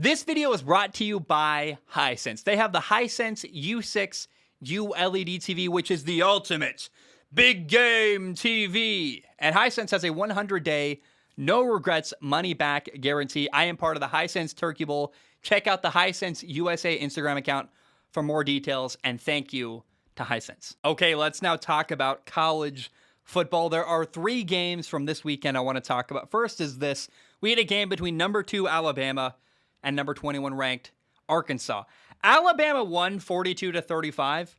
This video is brought to you by Hisense. They have the Hisense U6 ULED TV, which is the ultimate big game TV. And Hisense has a 100-day, no regrets, money back guarantee. I am part of the Hisense Turkey Bowl. Check out the Hisense USA Instagram account for more details. And thank you to Hisense. Okay, let's now talk about college football. There are 3 games from this weekend I want to talk about. First is this. We had a game between number 2 Alabama and number 21 ranked Arkansas. Alabama won 42-35,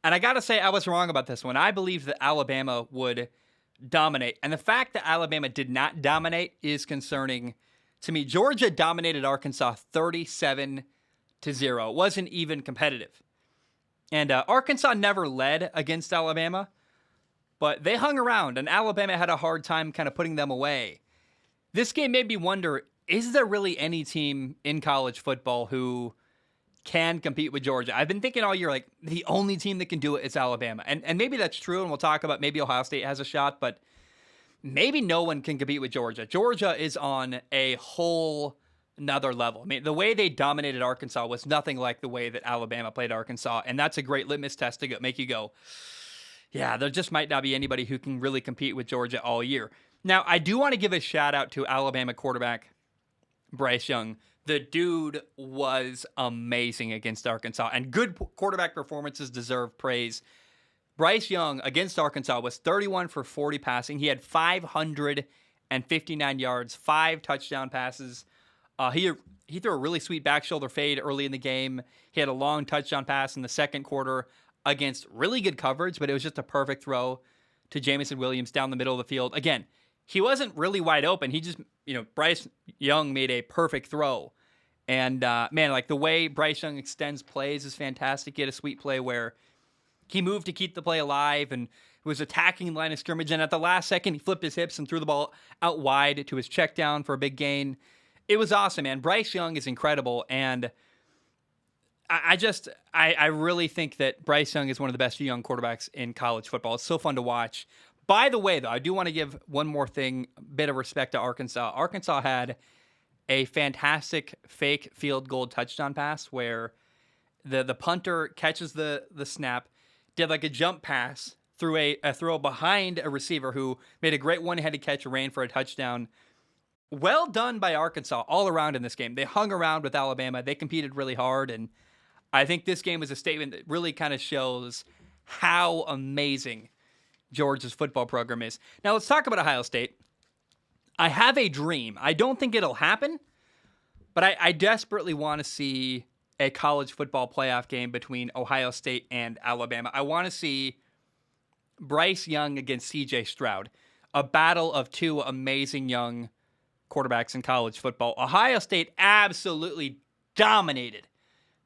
and I got to say I was wrong about this one. I believed that Alabama would dominate, and the fact that Alabama did not dominate is concerning to me. Georgia dominated Arkansas 37-0. It wasn't even competitive. And Arkansas never led against Alabama, but they hung around, and Alabama had a hard time kind of putting them away. This game made me wonder, is there really any team in college football who can compete with Georgia? I've been thinking all year, like, the only team that can do it is Alabama. And maybe that's true, and we'll talk about maybe Ohio State has a shot, but maybe no one can compete with Georgia. Georgia is on a whole another level. I mean, the way they dominated Arkansas was nothing like the way that Alabama played Arkansas, and that's a great litmus test to make you go, yeah, there just might not be anybody who can really compete with Georgia all year. Now, I do want to give a shout out to Alabama quarterback Bryce Young. The dude was amazing against Arkansas, and good quarterback performances deserve praise. Bryce Young against Arkansas was 31 for 40 passing. He had 559 yards, 5 touchdown passes. He threw a really sweet back shoulder fade early in the game. He had a long touchdown pass in the second quarter against really good coverage, but it was just a perfect throw to Jameson Williams down the middle of the field. Again, he wasn't really wide open. He just, Bryce Young made a perfect throw. And, man, like the way Bryce Young extends plays is fantastic. He had a sweet play where he moved to keep the play alive and was attacking line of scrimmage. And at the last second, he flipped his hips and threw the ball out wide to his check down for a big gain. It was awesome, man. Bryce Young is incredible. And I really think that Bryce Young is one of the best young quarterbacks in college football. It's so fun to watch. By the way, though, I do want to give one more thing, a bit of respect to Arkansas. Arkansas had a fantastic fake field goal touchdown pass where the punter catches the snap, did like a jump pass, threw a throw behind a receiver who made a great one-handed catch, ran for a touchdown. Well done by Arkansas all around in this game. They hung around with Alabama. They competed really hard, and I think this game was a statement that really kind of shows how amazing Georgia's football program is. Now let's talk about Ohio State. I have a dream. I don't think it'll happen, but I desperately want to see a college football playoff game between Ohio State and Alabama. I want to see Bryce Young against CJ Stroud, a battle of 2 amazing young quarterbacks in college football. Ohio State absolutely dominated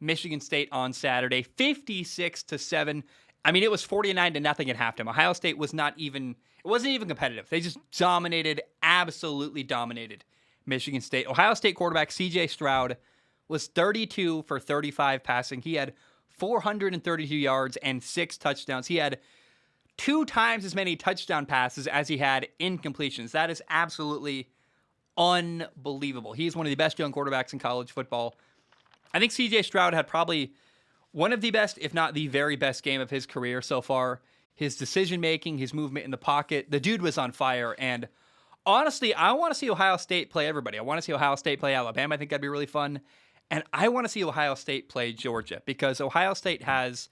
Michigan State on Saturday, 56-7. I mean, it was 49-0 at halftime. Ohio State wasn't even competitive. They just absolutely dominated Michigan State. Ohio State quarterback CJ Stroud was 32 for 35 passing. He had 432 yards and 6 touchdowns. He had 2 times as many touchdown passes as he had incompletions. That is absolutely unbelievable. He's one of the best young quarterbacks in college football. I think CJ Stroud had probably one of the best, if not the very best game of his career so far. His decision-making, his movement in the pocket, the dude was on fire. And honestly, I want to see Ohio State play everybody. I want to see Ohio State play Alabama. I think that'd be really fun. And I want to see Ohio State play Georgia because Ohio State has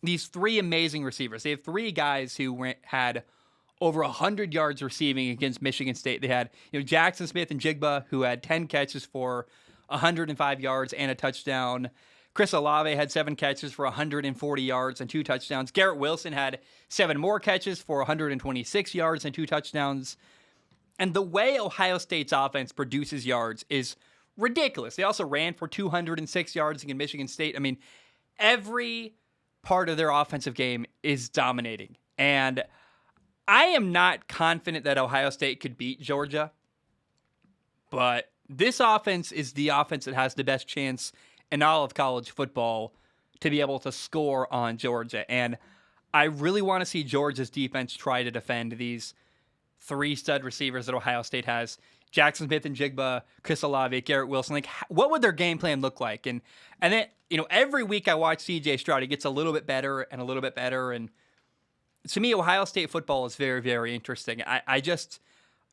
these 3 amazing receivers. They have 3 guys who had over 100 yards receiving against Michigan State. They had Jackson Smith and Jigba, who had 10 catches for 105 yards and a touchdown. Chris Olave had 7 catches for 140 yards and 2 touchdowns. Garrett Wilson had 7 more catches for 126 yards and 2 touchdowns. And the way Ohio State's offense produces yards is ridiculous. They also ran for 206 yards against Michigan State. I mean, every part of their offensive game is dominating. And I am not confident that Ohio State could beat Georgia, but this offense is the offense that has the best chance in all of college football to be able to score on Georgia. And I really want to see Georgia's defense try to defend these 3 stud receivers that Ohio State has. Jackson Smith and Jigba, Chris Olave, Garrett Wilson. Like, what would their game plan look like? And then, every week I watch CJ Stroud. He gets a little bit better and a little bit better. And to me, Ohio State football is very, very interesting.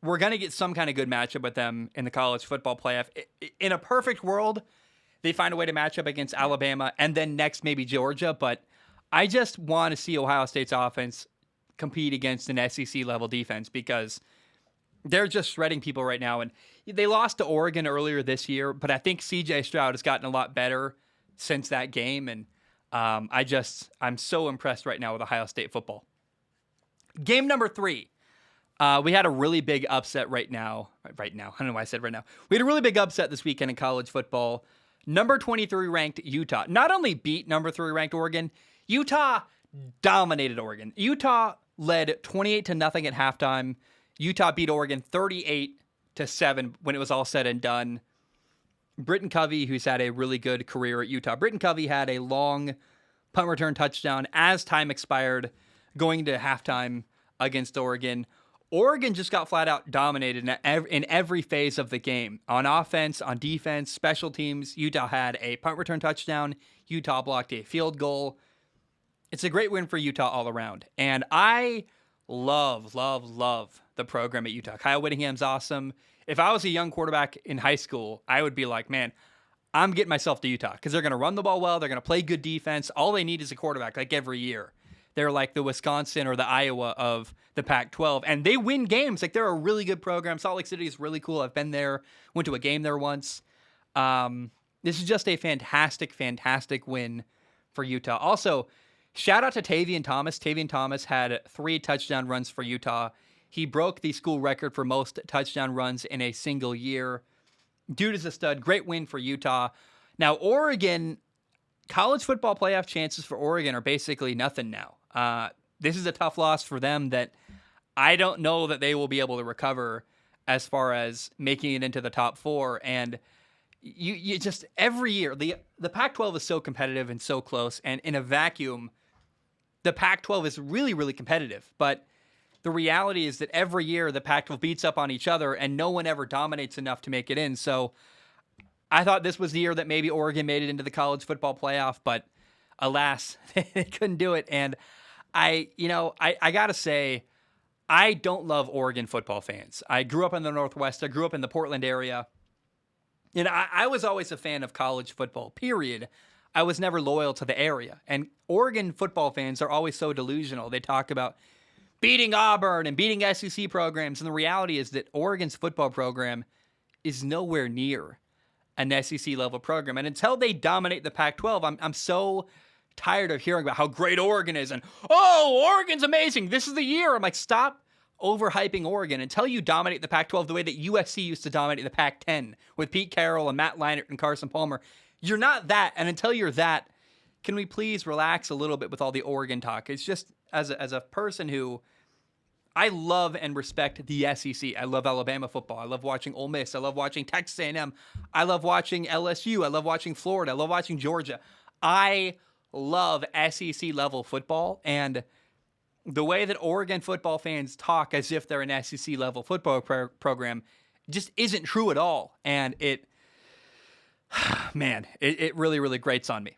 We're going to get some kind of good matchup with them in the college football playoff. In a perfect world, they find a way to match up against Alabama and then next maybe Georgia. But I just want to see Ohio State's offense compete against an SEC level defense because they're just shredding people right now. And they lost to Oregon earlier this year, but I think CJ Stroud has gotten a lot better since that game. And I'm so impressed right now with Ohio State football. Game number 3. We had a really big upset right now. I don't know why I said right now. We had a really big upset this weekend in college football. Number 23 ranked Utah not only beat number 3 ranked Oregon, Utah dominated Oregon. Utah led 28-0 at halftime. Utah beat Oregon 38-7 when it was all said and done. Britton Covey, who's had a really good career at Utah. Britton Covey had a long punt return touchdown as time expired going to halftime against Oregon. Oregon just got flat out dominated in every phase of the game. On offense, on defense, special teams, Utah had a punt return touchdown. Utah blocked a field goal. It's a great win for Utah all around. And I love the program at Utah. Kyle Whittingham's awesome. If I was a young quarterback in high school, I would be like, man, I'm getting myself to Utah because they're going to run the ball well. They're going to play good defense. All they need is a quarterback like every year. They're like the Wisconsin or the Iowa of the Pac-12, and they win games. Like, they're a really good program. Salt Lake City is really cool. I've been there, went to a game there once. This is just a fantastic win for Utah. Also, shout out to Tavion Thomas. Tavion Thomas had 3 touchdown runs for Utah. He broke the school record for most touchdown runs in a single year. Dude is a stud. Great win for Utah. Now, Oregon, college football playoff chances for Oregon are basically nothing now. This is a tough loss for them that I don't know that they will be able to recover as far as making it into the top 4. And you just every year, the Pac-12 is so competitive and so close. And in a vacuum, the Pac-12 is really, really competitive. But the reality is that every year the Pac-12 beats up on each other and no one ever dominates enough to make it in. So I thought this was the year that maybe Oregon made it into the college football playoff, but alas, they couldn't do it. And I got to say, I don't love Oregon football fans. I grew up in the Northwest. I grew up in the Portland area. And I was always a fan of college football, period. I was never loyal to the area. And Oregon football fans are always so delusional. They talk about beating Auburn and beating SEC programs. And the reality is that Oregon's football program is nowhere near an SEC level program. And until they dominate the Pac-12, I'm so tired of hearing about how great Oregon is and, oh, Oregon's amazing. This is the year. I'm like, stop overhyping Oregon until you dominate the Pac-12 the way that USC used to dominate the Pac-10 with Pete Carroll and Matt Leinart and Carson Palmer. You're not that. And until you're that, can we please relax a little bit with all the Oregon talk? It's just, as a person who, I love and respect the SEC. I love Alabama football. I love watching Ole Miss. I love watching Texas A&M. I love watching LSU. I love watching Florida. I love watching Georgia. I love SEC level football, and the way that Oregon football fans talk as if they're an SEC level football program just isn't true at all. And it really, really grates on me.